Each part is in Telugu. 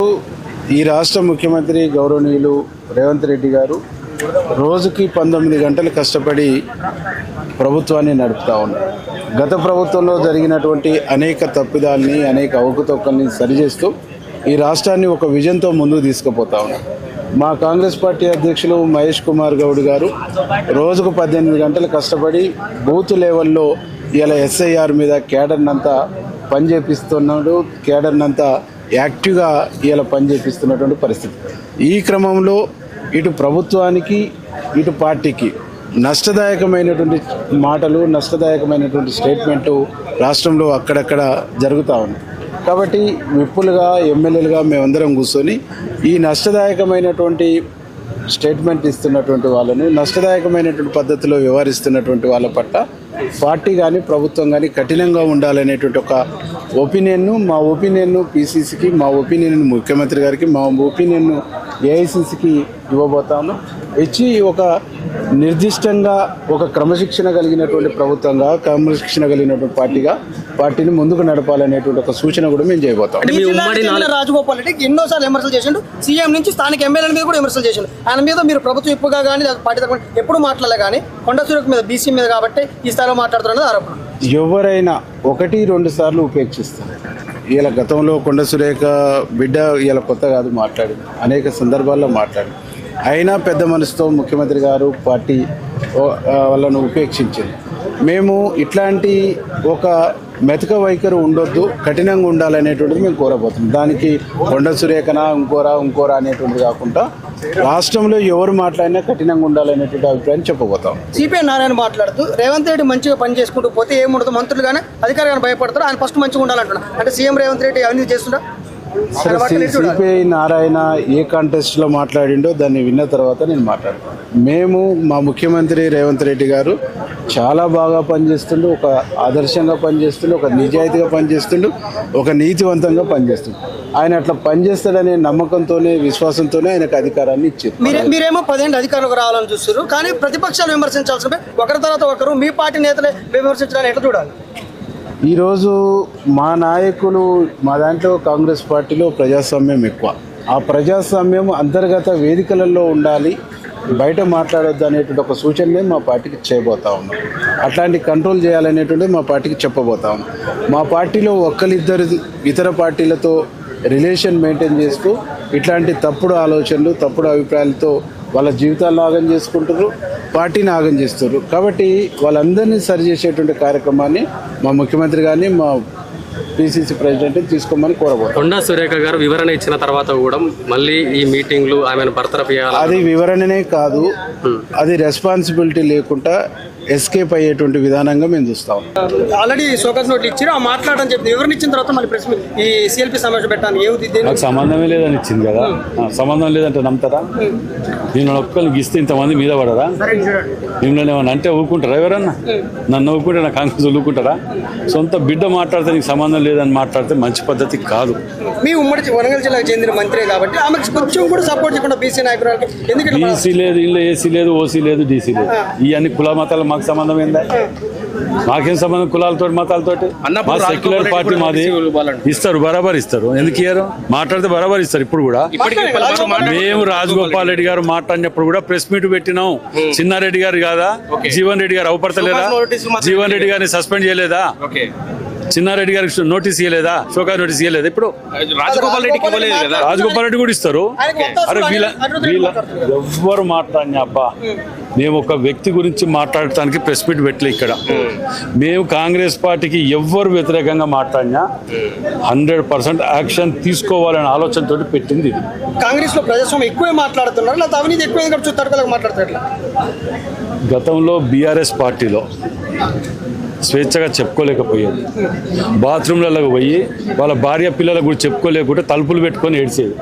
ఈ రాష్ట్ర ముఖ్యమంత్రి గౌరవనీయులు రేవంత్ రెడ్డి గారు రోజుకి 19 గంటలు కష్టపడి ప్రభుత్వాన్ని నడుపుతా ఉన్నారు. గత ప్రభుత్వంలో జరిగినటువంటి అనేక తప్పిదాలని, అనేక అవకతవకల్ని సరిచేస్తూ ఈ రాష్ట్రాన్ని ఒక విజన్తో ముందుకు తీసుకుపోతా ఉన్నారు. మా కాంగ్రెస్ పార్టీ అధ్యక్షులు మహేష్ కుమార్ గౌడ్ గారు రోజుకు 18 గంటలు కష్టపడి బూత్ లెవెల్లో ఇలా ఎస్ఐఆర్ మీద కేడర్నంతా పనిచేపిస్తున్నాడు. కేడర్నంతా యాక్టివ్గా ఇలా పనిచేపిస్తున్నటువంటి పరిస్థితి. ఈ క్రమంలో ఇటు ప్రభుత్వానికి ఇటు పార్టీకి నష్టదాయకమైనటువంటి మాటలు, నష్టదాయకమైనటువంటి స్టేట్మెంటు రాష్ట్రంలో అక్కడక్కడ జరుగుతూ ఉన్నాయి. కాబట్టి విప్పులుగా, ఎమ్మెల్యేలుగా మేమందరం కూర్చొని ఈ నష్టదాయకమైనటువంటి స్టేట్మెంట్ ఇస్తున్నటువంటి వాళ్ళను, నష్టదాయకమైనటువంటి పద్ధతిలో వ్యవహరిస్తున్నటువంటి వాళ్ళ పట్ల పార్టీ కానీ ప్రభుత్వం కానీ కఠినంగా ఉండాలనేటువంటి ఒక ఒపీనియన్ను, మా ఒపీనియన్ను పీసీసీకి, మా ఒపీనియన్ ముఖ్యమంత్రి గారికి, మా ఒపీనియన్ను ఏఐసీసీకి ఇవ్వబోతాను. ఇచ్చి ఒక నిర్దిష్టంగా ఒక క్రమశిక్షణ కలిగినటువంటి ప్రభుత్వంగా, క్రమశిక్షణ కలిగినటువంటి పార్టీని ముందుకు నడపాలనేటువంటి ఒక సూచన కూడా మేము చేయబోతాం. రాజగోపాల్ రెడ్డి ఎన్నోసార్లు విమర్శలు చేసిండు. సీఎం నుంచి స్థానిక ఎమ్మెల్యేల మీద కూడా విమర్శలు చేసిండు. ఆయన మీద మీరు ప్రభుత్వం ఇప్పుగా కానీ పార్టీ తరఫున ఎప్పుడు మాట్లాడలే, కానీ కొండ సురేఖ మీద, బీసీ మీద కాబట్టి ఈ స్థాయిలో మాట్లాడుతున్నది ఆరోపణ. ఎవరైనా 1-2 సార్లు ఉపేక్షిస్తారు. ఇలా గతంలో కొండ సురేఖ బిడ్డ ఇలా కొత్త కాదు, మాట్లాడింది అనేక సందర్భాల్లో మాట్లాడింది. అయినా పెద్ద మనసుతో ముఖ్యమంత్రి గారు పార్టీ వాళ్ళను ఉపేక్షించింది. మేము ఇట్లాంటి ఒక మెతక వైఖరి ఉండొద్దు, కఠినంగా ఉండాలనేటువంటిది మేము కోరబోతున్నాం. దానికి కొండ సురేఖన ఇంకోరా అనేటువంటిది కాకుండా రాష్ట్రంలో ఎవరు మాట్లాడినా కఠినంగా ఉండాలనేటువంటి అభిప్రాయం చెప్పబోతాం. సిపిఐ నారాయణ మాట్లాడుతూ రేవంత్ రెడ్డి మంచిగా పని చేసుకుంటూ పోతే ఏముండదు, మంత్రులు కానీ అధికారులు భయపడతారు, ఆయన ఫస్ట్ మంచిగా ఉండాలంటున్నా. అంటే సీఎం రేవంత్ రెడ్డి అవన్నీ చేస్తుందా? సిపిఐ నారాయణ ఏ కాంటెస్ట్లో మాట్లాడిండో దాన్ని విన్న తర్వాత నేను మాట్లాడతాను. మేము మా ముఖ్యమంత్రి రేవంత్ రెడ్డి గారు చాలా బాగా పనిచేస్తుండు, ఒక ఆదర్శంగా పనిచేస్తుండు, ఒక నిజాయితీగా పనిచేస్తుండు, ఒక నీతివంతంగా పనిచేస్తుండు. ఆయన అట్లా పనిచేస్తాడనే నమ్మకంతోనే, విశ్వాసంతోనే ఆయనకు అధికారాన్ని ఇచ్చారు. మీరేమో 10 ఏళ్ళు అధికారంలోకి రావాలని చూస్తారు, కానీ ప్రతిపక్షాలు విమర్శించాల్సిన ఒకరి తర్వాత ఒకరు మీ పార్టీ నేతలే విమర్శించడానికి ఎట్లా చూడాలి? ఈరోజు మా నాయకులు, మా దాంట్లో కాంగ్రెస్ పార్టీలో ప్రజాస్వామ్యం ఎక్కువ. ఆ ప్రజాస్వామ్యం అంతర్గత వేదికలలో ఉండాలి, బయట మాట్లాడొద్దు అనేటువంటి ఒక సూచననే మా పార్టీకి చేయబోతా ఉన్నాం. అట్లాంటి కంట్రోల్ చేయాలనేటువంటిది మా పార్టీకి చెప్పబోతా ఉన్నాం. మా పార్టీలో ఒక్కరిద్దరు ఇతర పార్టీలతో రిలేషన్ మెయింటైన్ చేస్తూ ఇట్లాంటి తప్పుడు ఆలోచనలు, తప్పుడు అభిప్రాయాలతో వాళ్ళ జీవితాలను ఆగం చేసుకుంటారు, పార్టీని ఆగం చేస్తారు. కాబట్టి వాళ్ళందరినీ సరిచేసేటువంటి కార్యక్రమాన్ని మా ముఖ్యమంత్రి గారిని, మా పిసిసి ప్రెసిడెంట్ని తీసుకోమని కోరబోతాం. కొండా సురేఖ గారు వివరణ ఇచ్చిన తర్వాత కూడా మళ్ళీ ఈ మీటింగ్లు ఆమెను బర్తరఫ్ చేయాలి. అది వివరణనే కాదు, అది రెస్పాన్సిబిలిటీ లేకుండా ఎస్కేప్ అయ్యేటువంటి విధానంగా మేము చూస్తాం. ఆల్రెడీ షోకాస్ నోట్లు ఇచ్చారు, ఆ మాట్లాడని చెప్పి వివరణ ఇచ్చిన తర్వాత మళ్ళీ ప్రెస్ ఈ సిఎల్పి సమావేశం పెట్టాను. నాకు సంబంధమే లేదని ఇచ్చింది కదా, సంబంధం లేదంటే నమ్ముతారా? నేను ఒక్కరికి ఇస్తే ఇంతమంది మీద పడరా? మిమ్మల్ని ఏమన్నా అంటే ఊరుకుంటారా? ఎవరన్నా నన్ను ఊరుకుంటే నా కాంగ్రెస్ ఊరుకుంటారా? సొంత బిడ్డ మాట్లాడితే నీకు సంబంధం లేదని మాట్లాడితే మంచి పద్ధతి కాదు. మీ ఉమ్మడి వరంగల్ జిల్లాకు చెందిన మంత్రి కాబట్టి ఆమెకు కొంచెం కూడా సపోర్ట్ చేయకుండా బీసీ నాయకురాలకి ఎందుకంటే బీసీ లేదు, ఇల్లు ఏసీ లేదు, ఓసీ లేదు, డీసీ లేదు. ఇవన్నీ కుల మతాలు మాకు సంబంధం ఏందా? మాకేం సంబంధం కులాలతో, మతాలతోటి? మా సెక్యులర్ పార్టీ మాది. ఇస్తారు, బరాబర్ ఇస్తారు. ఎందుకు ఇయ్యారు? మాట్లాడితే బరాబర్ ఇస్తారు. ఇప్పుడు కూడా మేము రాజగోపాల్ రెడ్డి గారు మాట్లాడినప్పుడు కూడా ప్రెస్ మీట్ పెట్టినాం. చిన్నారెడ్డి గారు కాదా, జీవన్ రెడ్డి గారు అవపడతలేదా? జీవన్ రెడ్డి గారిని సస్పెండ్ చేయలేదా? చిన్నారెడ్డి గారికి నోటీస్ ఇవ్వలేదా? షోకా నోటీస్ ఇవ్వలేదా? ఇప్పుడు రాజగోపాల్ రెడ్డి కూడా ఇస్తారు. అరే వీళ్ళ ఎవ్వరు మాట్లాడినా అబ్బా, మేము ఒక వ్యక్తి గురించి మాట్లాడటానికి ప్రెస్ మీట్ పెట్టలే. ఇక్కడ మేము కాంగ్రెస్ పార్టీకి ఎవ్వరు వ్యతిరేకంగా మాట్లాడినా 100% యాక్షన్ తీసుకోవాలనే ఆలోచనతో పెట్టింది ఇది. కాంగ్రెస్ లో ప్రజాస్వామ్యం ఎక్కువే మాట్లాడుతున్నారు, లేదా అవినీతి ఎక్కువ మాట్లాడుతున్నారు? గతంలో బీఆర్ఎస్ పార్టీలో స్వేచ్ఛగా చెప్పుకోలేకపోయేది. బాత్రూమ్లకు పోయి వాళ్ళ భార్య పిల్లలకు కూడా చెప్పుకోలేకుంటే తలుపులు పెట్టుకొని ఏడ్చేది.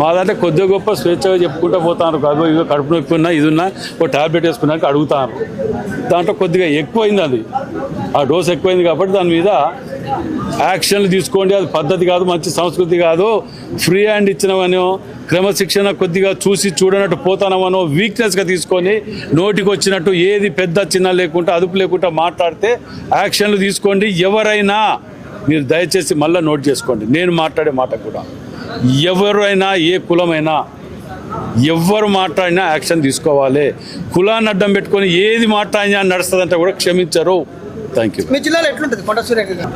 మా దాంట్లో కొద్దిగా గొప్ప స్వేచ్ఛగా చెప్పుకుంటూ పోతాను. కాదు ఇదో కడుపు నొప్పి ఉన్నా, ఇది ఉన్నా, ఒక ట్యాబ్లెట్ వేసుకున్నాక అడుగుతాను. దాంట్లో కొద్దిగా ఎక్కువైంది, అది ఆ డోస్ ఎక్కువైంది. కాబట్టి దాని మీద యాక్షన్లు తీసుకోండి, అది పద్ధతి కాదు, మంచి సంస్కృతి కాదు. ఫ్రీ హ్యాండ్ ఇచ్చినవనో, క్రమశిక్షణ కొద్దిగా చూసి చూడనట్టు పోతానమనో వీక్నెస్గా తీసుకొని నోటికి వచ్చినట్టు ఏది పెద్ద చిన్న లేకుండా, అదుపు లేకుండా మాట్లాడితే యాక్షన్లు తీసుకోండి. ఎవరైనా మీరు దయచేసి మళ్ళీ నోట్ చేసుకోండి, నేను మాట్లాడే మాట కూడా ఎవరైనా ఏ కులమైనా ఎవరు మాట్లాడినా యాక్షన్ తీసుకోవాలి. కులాన్ని అడ్డం పెట్టుకొని ఏది మాట్లాడినా నడుస్తుందంటే కూడా క్షమించరు. Thank you. మీ జిల్లాలో ఎట్లుంటుంది కొండ సురేఖ గారు?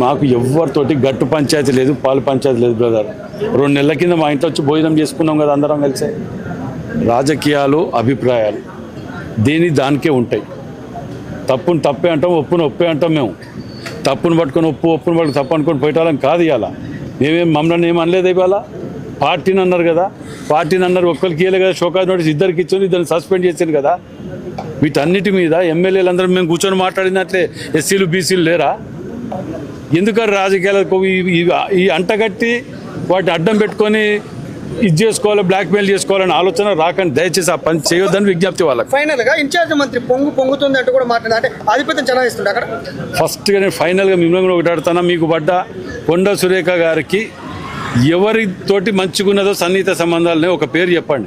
మాకు ఎవరితోటి గట్టు పంచాయతీ లేదు, పాలు పంచాయతీ లేదు బ్రదర్. 2 నెలల కింద మా ఇంట్లో వచ్చి భోజనం చేసుకున్నాం కదా అందరం కలిసి. రాజకీయాలు అభిప్రాయాలు దానికే ఉంటాయి. తప్పును తప్పే అంటాం, ఒప్పును ఒప్పే అంటాం. మేము తప్పును పట్టుకొని ఒప్పును పట్టుకొని తప్పు అనుకొని పోయటాలని కాదు. ఇవాళ మమ్మల్ని ఏం అనలేదు. ఇవాళ పార్టీని అన్నారు కదా, పార్టీని అన్నారు, ఒక్కరికి ఇవ్వలే కదా, షోకాజ్ నోటీస్ ఇద్దరికి ఇచ్చారు, ఇద్దరిని సస్పెండ్ చేశారు కదా. వీటన్నిటి మీద ఎమ్మెల్యేలు అందరం మేము కూర్చొని మాట్లాడినట్లే ఎస్సీలు బీసీలు లేరా? ఎందుకని రాజకీయాలకు ఈ అంటగట్టి వాటిని అడ్డం పెట్టుకొని ఇది చేసుకోవాలి, బ్లాక్మెయిల్ చేసుకోవాలని ఆలోచన రాకండి. దయచేసి ఆ పని చేయొద్దని విజ్ఞప్తి వాళ్ళకి. ఫైనల్ గా ఇన్ఛార్జ్ మంత్రి పొంగుతుంది అంటూ కూడా మాట్లాడారు. అంటే ఆధిపత్యం చెలాయిస్తుంది అక్కడ. ఫస్ట్గా నేను ఫైనల్గా మిమ్మల్ని ఒకటి అడుగుతాను. మీకు పడ్డ కొండ సురేఖ గారికి ఎవరితోటి మంచిగున్నదో సన్నిహిత సంబంధాలని ఒక పేరు చెప్పండి.